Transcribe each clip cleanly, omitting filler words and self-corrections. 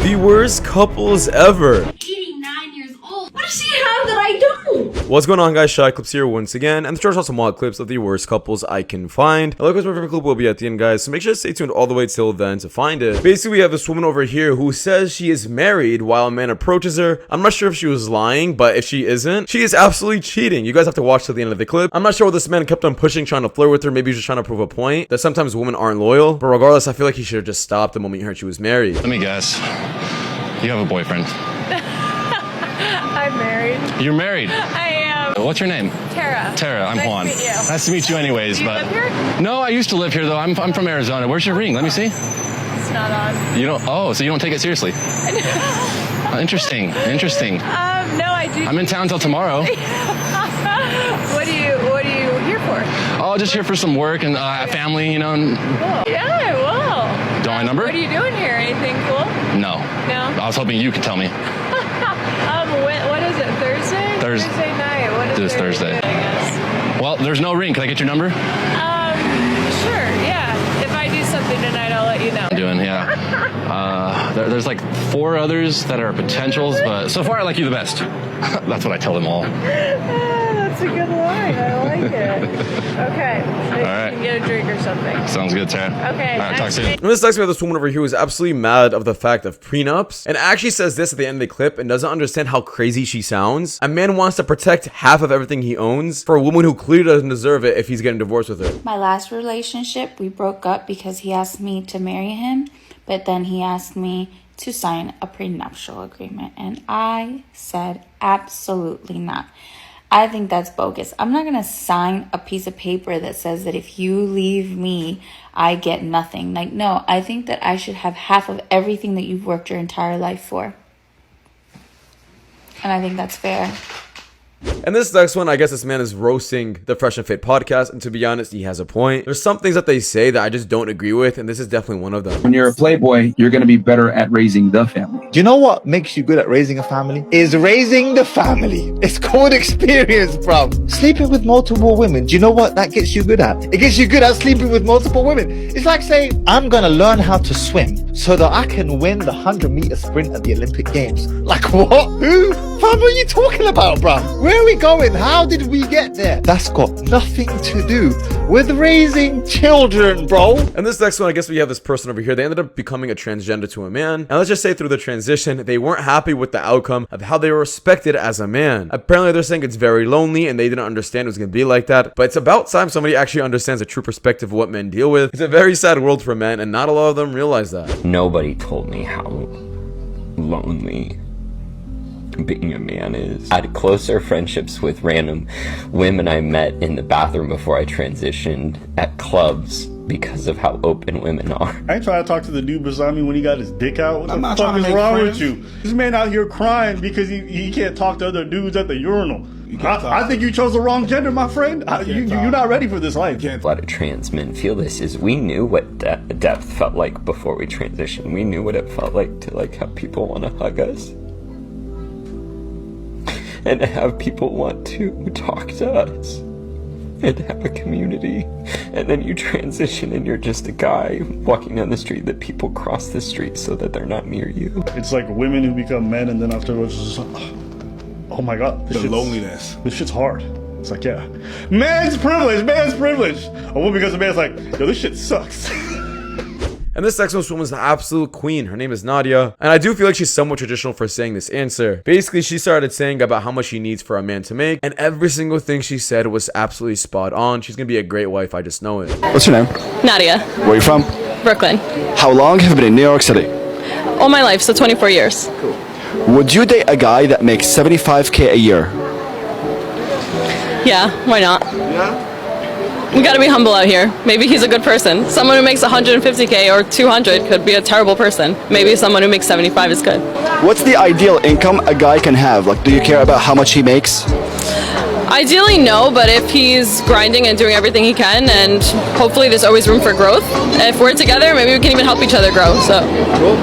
The worst couples ever. 89 years old. What does she have that I don't? What's going on, guys? Shak-Clips here once again, and the church also mod clips of the worst couples I can find. A like my favorite clip will be at the end, guys, so make sure to stay tuned all the way till then to find it. Basically, we have this woman over here who says she is married while a man approaches her. I'm not sure if she was lying, but if she isn't, she is absolutely cheating. You guys have to watch till the end of the clip. I'm not sure what this man kept on pushing, trying to flirt with her. Maybe he's just trying to prove a point that sometimes women aren't loyal, but regardless, I feel like he should have just stopped the moment he heard she was married. Let me guess. You have a boyfriend. I'm married. You're married? I am. What's your name? Tara. Tara, I'm Nice Juan. to meet you. Nice to meet you anyways. Do you but live here? No, I used to live here though. I'm from Arizona. Where's your ring? Let me see. It's not on. You don't, oh, so you don't take it seriously? Interesting. No, I do. I'm in town till tomorrow. What are you here for? Oh, just here for some work and family, you know. And Cool. Yeah, well. do I number? What are you doing here? Anything cool? No. No? I was hoping you could tell me. What is it? Thursday? Thursday night. What is It is Thursday. I guess. Well, there's no ring. Can I get your number? Sure. Yeah. If I do something tonight, I'll let you know. I'm doing, yeah. There's like 4 others that are potentials, but so far I like you the best. That's what I tell them all. That's a good line. I like it. Okay. Maybe All right. you can get a drink or something. Sounds good, Tara. Okay. All right, talk soon. And this next we have this woman over here who is absolutely mad of the fact of prenups and actually says this at the end of the clip and doesn't understand how crazy she sounds. A man wants to protect half of everything he owns for a woman who clearly doesn't deserve it if he's getting divorced with her. My last relationship, we broke up because he asked me to marry him, but then he asked me to sign a prenuptial agreement, and I said absolutely not. I think that's bogus. I'm not going to sign a piece of paper that says that if you leave me, I get nothing. Like, no, I think that I should have half of everything that you've worked your entire life for. And I think that's fair. And this next one, I guess this man is roasting the Fresh and Fit podcast, and to be honest, he has a point. There's some things that they say that I just don't agree with, and this is definitely one of them. When you're a playboy, you're going to be better at raising the family. Do you know what makes you good at raising a family? Is raising the family. It's called experience, bro. Sleeping with multiple women. Do you know what that gets you good at? It gets you good at sleeping with multiple women. It's like saying, I'm going to learn how to swim so that I can win the 100-meter sprint at the Olympic Games. Like what? Who? Fam, what are you talking about, bro? Where are we going? How did we get there? That's got nothing to do with raising children, bro. And this next one, I guess we have this person over here. They ended up becoming a transgender to a man. And let's just say through the transition, they weren't happy with the outcome of how they were respected as a man. Apparently, they're saying it's very lonely and they didn't understand it was going to be like that. But it's about time somebody actually understands the true perspective of what men deal with. It's a very sad world for men, and not a lot of them realize that. Nobody told me how lonely being a man is. I had closer friendships with random women I met in the bathroom before I transitioned at clubs because of how open women are. I ain't trying to talk to the dude beside me when he got his dick out. What I'm the not fuck trying to is make wrong friends. with you? This man out here crying because he can't talk to other dudes at the urinal. I think you chose the wrong gender, my friend. You're not ready for this life. A lot of trans men feel this is we knew what depth felt like before we transitioned. We knew what it felt like to have people want to hug us. And to have people want to talk to us and have a community. And then you transition and you're just a guy walking down the street that people cross the street so that they're not near you. It's like women who become men and then afterwards it's just, oh my god, The loneliness. This shit's hard. It's like, yeah, man's privilege. A woman becomes a man, it's like, yo, this shit sucks. And this next woman is an absolute queen. Her name is Nadia. And I do feel like she's somewhat traditional for saying this answer. Basically, she started saying about how much she needs for a man to make. And every single thing she said was absolutely spot on. She's going to be a great wife. I just know it. What's your name? Nadia, Where are you from? Brooklyn. How long have you been in New York City? All my life, so 24 years. Would you date a guy that makes $75K a year? Yeah, why not? Yeah. We gotta be humble out here. Maybe he's a good person. Someone who makes 150K or 200 could be a terrible person. Maybe someone who makes 75 is good. What's the ideal income a guy can have? Like, do you care about how much he makes? Ideally, no, but if he's grinding and doing everything he can, and hopefully there's always room for growth. If we're together, maybe we can even help each other grow, so. Cool.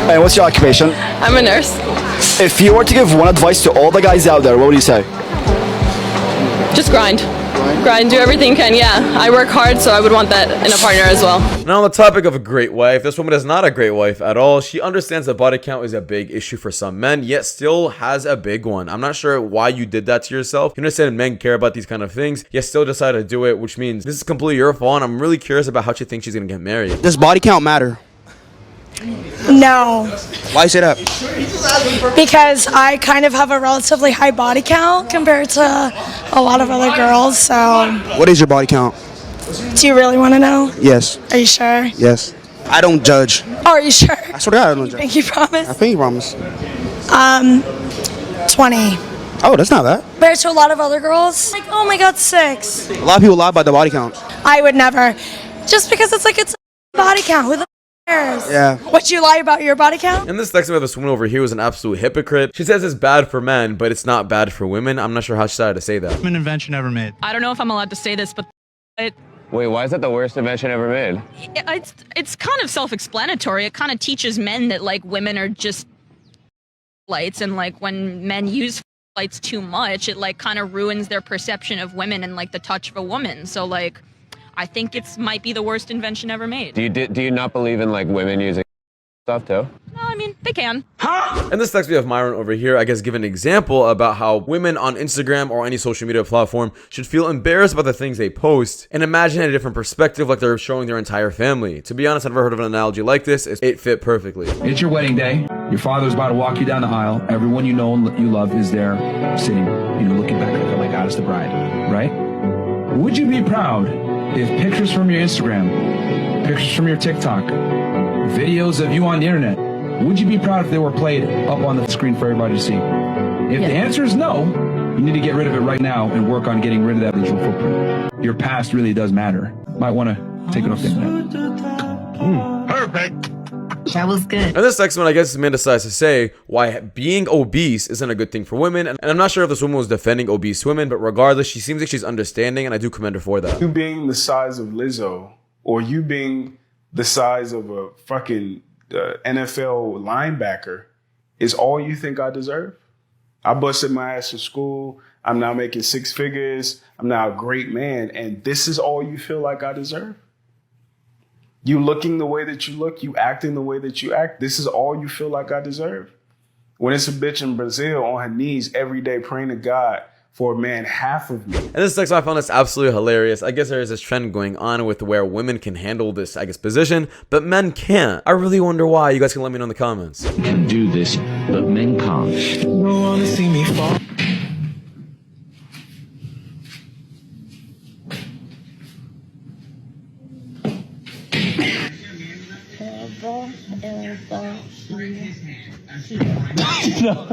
And what's your occupation? I'm a nurse. If you were to give one advice to all the guys out there, what would you say? Just grind. grind, do everything you can. Yeah, I work hard, so I would want that in a partner as well. Now on the topic of a great wife, this woman is not a great wife at all. She understands that body count is a big issue for some men, yet still has a big one. I'm not sure why you did that to yourself. You understand men care about these kind of things, yet still decide to do it, which means this is completely your fault. And I'm really curious about how she thinks she's gonna get married. Does body count matter? No, Why say that? because I kind of have a relatively high body count compared to a lot of other girls, so What is your body count? do you really want to know? Yes. Are you sure? Yes. I don't judge. Oh, are you sure? I swear to God, I don't judge. Think you promise? I think you promise. 20. Oh, that's not bad. Compared to a lot of other girls, like, oh my God, 6. A lot of people lie about the body count. I would never. Just because it's like, it's a body count. Who the cares? Yeah. Would you lie about your body count? And this next one, this woman over here was an absolute hypocrite. She says it's bad for men, but it's not bad for women. I'm not sure how she decided to say that. An invention ever made. I don't know if I'm allowed to say this, but Wait, why is that the worst invention ever made? it's kind of self-explanatory. It kind of teaches men that like women are just lights, and like when men use lights too much, it like kind of ruins their perception of women and like the touch of a woman. So like, I think it's might be the worst invention ever made. Do you not believe in like women using stuff too? No, I mean they can. And this next we have Myron over here, I guess, give an example about how women on Instagram or any social media platform should feel embarrassed about the things they post and imagine a different perspective, like they're showing their entire family. To be honest, I've never heard of an analogy like this. It fit perfectly. It's your wedding day. Your father's about to walk you down the aisle. Everyone you know and you love is there, sitting, looking back like, oh my God, it's the bride, right? Would you be proud if pictures from your Instagram, pictures from your TikTok, videos of you on the internet, would you be proud if they were played up on the screen for everybody to see? If the answer is no, you need to get rid of it right now and work on getting rid of that digital footprint. Your past really does matter. Might want to take it off the internet. Perfect. That was good. And this next one, I guess, this man decides to say why being obese isn't a good thing for women. And I'm not sure if this woman was defending obese women, but regardless, she seems like she's understanding, and I do commend her for that. You being the size of Lizzo, or you being the size of a fucking NFL linebacker, is all you think I deserve? I busted my ass in school. I'm now making 6 figures. I'm now a great man. And this is all you feel like I deserve? You looking the way that you look, you acting the way that you act, this is all you feel like I deserve? When it's a bitch in Brazil on her knees every day praying to God for a man half of me. And this next one, I found this absolutely hilarious. I guess there is this trend going on with where women can handle this, I guess, position, but men can't. I really wonder why. You guys can let me know in the comments. Can do this, but men can't. You don't wanna see me fall. No,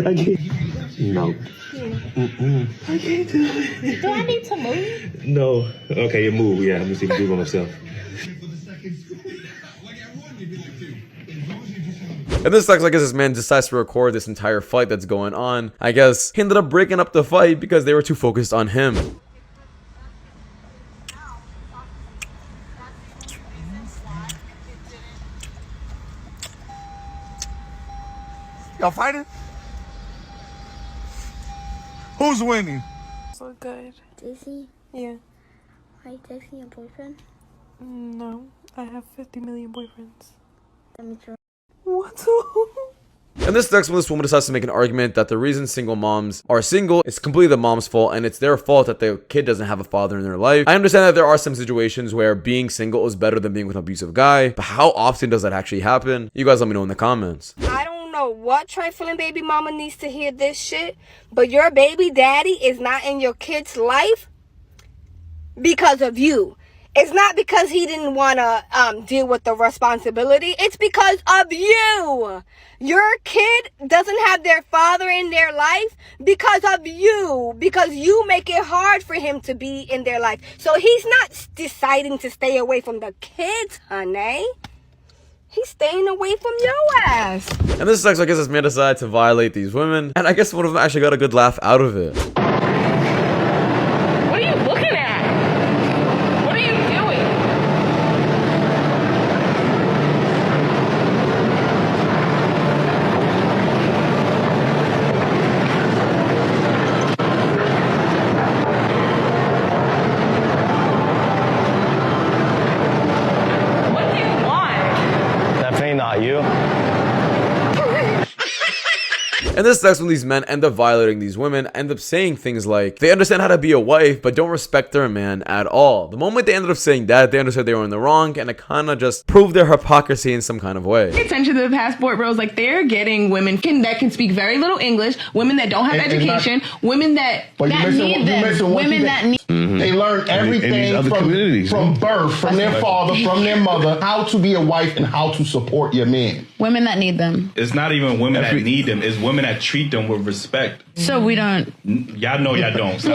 I can't. No. I can't do it. Do I need to move? No. Okay, you move. Yeah, let me see if I do by myself. And this sucks. I guess this man decides to record this entire fight that's going on. I guess he ended up breaking up the fight because they were too focused on him. Y'all fighting? Who's winning? So good. Daisy? Yeah. Are you texting your boyfriend? No, I have 50 million boyfriends. That means you're... What? And this next one, this woman decides to make an argument that the reason single moms are single is completely the mom's fault, and it's their fault that the kid doesn't have a father in their life. I understand that there are some situations where being single is better than being with an abusive guy, but how often does that actually happen? You guys let me know in the comments. I don't know what trifling baby mama needs to hear this shit, but your baby daddy is not in your kid's life because of you. It's not because he didn't want to deal with the responsibility. It's because of you. Your kid doesn't have their father in their life because of you. Because you make it hard for him to be in their life. So he's not deciding to stay away from the kids, honey. He's staying away from your ass. And this sucks. I guess this man decided to violate these women, and I guess one of them actually got a good laugh out of it. What are you looking at? What are you doing? And this sucks when these men end up violating these women, end up saying things like they understand how to be a wife but don't respect their man at all. The moment they ended up saying that, they understood they were in the wrong, and it kind of just proved their hypocrisy in some kind of way. Pay attention to the passport bros. Like, they're getting women that can speak very little English, women that don't have education, women that need them, women that need. They learn everything from birth, from their father, from their mother, how to be a wife and how to support your man. Women that need them. It's not even women that need them. It's women that treat them with respect. So we don't. Y'all know y'all don't. That's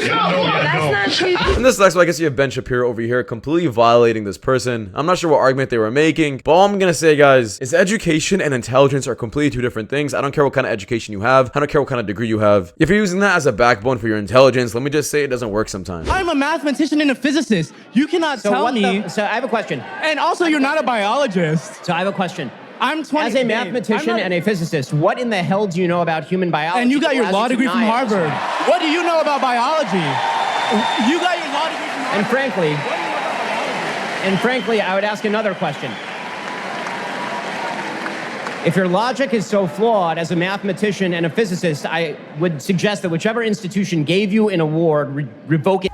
not true. And this sucks, so I guess you have Ben Shapiro over here completely violating this person. I'm not sure what argument they were making, but all I'm gonna say, guys, is education and intelligence are completely two different things. I don't care what kind of education you have. I don't care what kind of degree you have. If you're using that as a backbone for your intelligence, let me just say it doesn't work sometimes. I'm a mathematician and a physicist. You cannot tell me. So I have a question. And also, you're not a biologist. So I have a question. I'm 20. As a mathematician and a physicist, what in the hell do you know about human biology? And you got your law degree from Harvard. What do you know about biology? You got your law degree from Harvard. And frankly, I would ask another question. If your logic is so flawed as a mathematician and a physicist, I would suggest that whichever institution gave you an award, revoke it.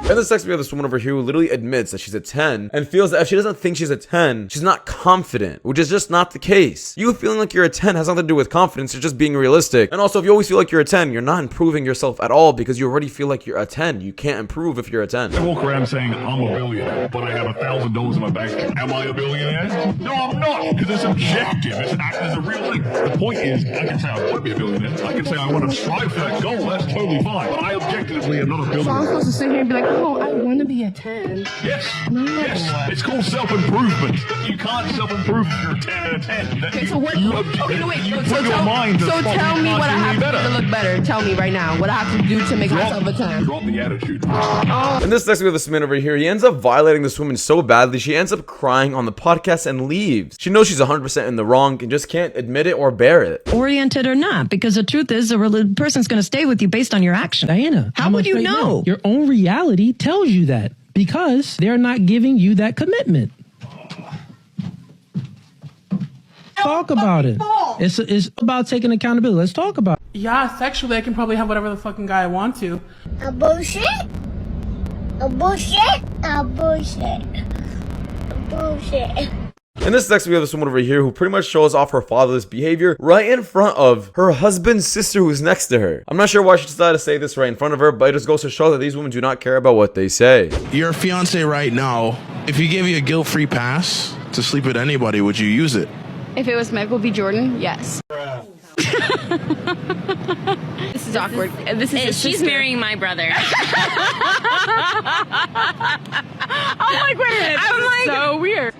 And this sucks, we have this woman over here who literally admits that she's a 10 and feels that if she doesn't think she's a 10, she's not confident, which is just not the case. You feeling like you're a 10 has nothing to do with confidence, you're just being realistic. And also, if you always feel like you're a 10, you're not improving yourself at all because you already feel like you're a 10. You can't improve if you're a 10. I walk around saying I'm a billionaire, but I have $1,000 in my bank account. Am I a billionaire? No, I'm not, because it's objective. It's a real thing. The point is, I can say I want to be a billionaire. I can say I want to strive for that goal. That's totally fine. But I objectively am not a billionaire. So I'm supposed to sit here and be like, oh, I want to be a 10. Yes. Yes. It's called self-improvement. You can't self-improve if you're a 10 and a 10. Okay, so what? Okay, wait. So tell me what I have to do to look better. Tell me right now what I have to do to make myself a 10. Drop the attitude. And this next we have this man over here. He ends up violating this woman so badly, she ends up crying on the podcast and leaves. She knows she's 100% in the wrong and just can't admit it or bear it. Oriented or not, because the truth is, a person's going to stay with you based on your action. Diana, how would you know? Your own reality tells you that because they're not giving you that commitment. Talk about it. It's about taking accountability. Let's talk about it. Yeah, sexually, I can probably have whatever the fucking guy I want to. A bullshit? A bullshit? A bullshit? A bullshit? And this next we have this woman over here who pretty much shows off her fatherless behavior right in front of her husband's sister who's next to her. I'm not sure why she decided to say this right in front of her, but it just goes to show that these women do not care about what they say. Your fiance right now, if he gave you a guilt-free pass to sleep with anybody, would you use it? If it was Michael B. Jordan, yes. This is awkward. She's marrying my brother. I'm like, wait a minute. I'm like, so weird.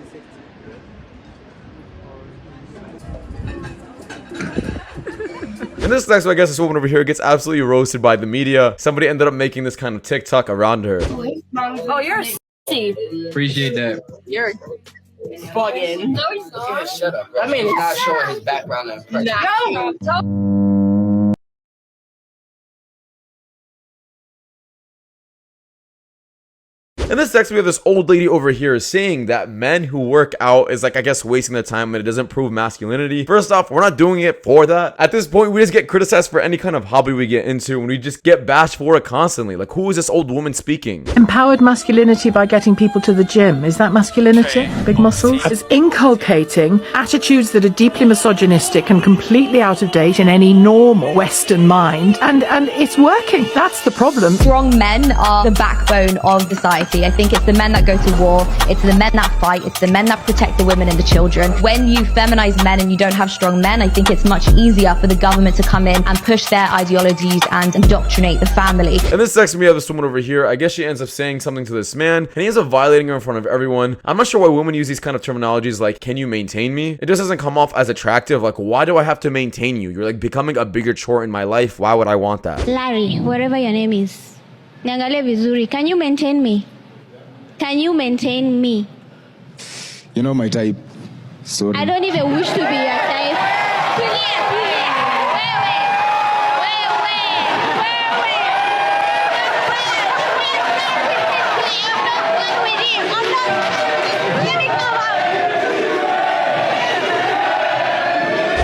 And this next, I guess this woman over here gets absolutely roasted by the media. Somebody ended up making this kind of TikTok around her. Oh, you're a s***y. Appreciate that. You're bugging. No, he's not. Shut up. That man is not showing his background. No. And this next we have this old lady over here saying that men who work out is like, I guess, wasting their time and it doesn't prove masculinity. First off, we're not doing it for that. At this point, we just get criticized for any kind of hobby we get into and we just get bashed for it constantly. Like, who is this old woman speaking? Empowered masculinity by getting people to the gym. Is that masculinity? Big muscles? It's inculcating attitudes that are deeply misogynistic and completely out of date in any normal Western mind. And it's working. That's the problem. Strong men are the backbone of society. I think it's the men that go to war, it's the men that fight, it's the men that protect the women and the children. When you feminize men and you don't have strong men, I think it's much easier for the government to come in and push their ideologies and indoctrinate the family. And this next we have this woman over here. I guess she ends up saying something to this man and he ends up violating her in front of everyone. I'm not sure why women use these kind of terminologies like, can you maintain me? It just doesn't come off as attractive. Like, why do I have to maintain you? You're like becoming a bigger chore in my life. Why would I want that? Larry, whatever your name is, Niangalie vizuri, can you maintain me? Can you maintain me? You're not my type. Sorry. I don't even wish to be your type.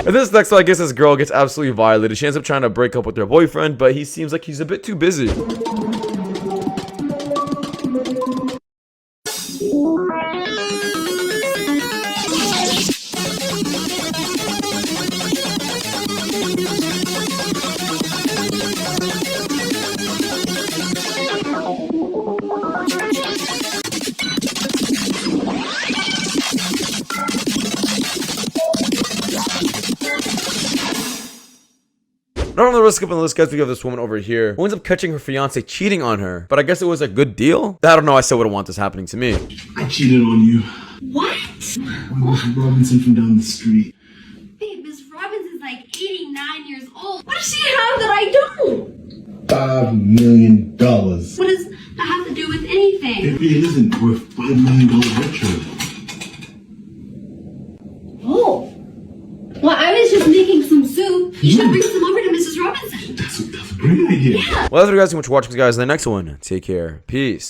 And this next one, I guess this girl gets absolutely violated. She ends up trying to break up with her boyfriend, but he seems like he's a bit too busy. Not on the risk of the list, guys, we have this woman over here who ends up catching her fiance cheating on her. But I guess it was a good deal? I don't know, I still wouldn't want this happening to me. I cheated on you. What? With Mrs. Robinson from down the street. Babe, Miss Robinson's like 89 years old. What does she have that I don't? $5 million. What does that have to do with anything? It isn't. We're $5 million richer. Oh. Well, I was just making some soup. You should bring some over to Mrs. Robinson. That's a great idea. Yeah. Well, that's what you guys so much for watching, guys. In the next one, take care. Peace.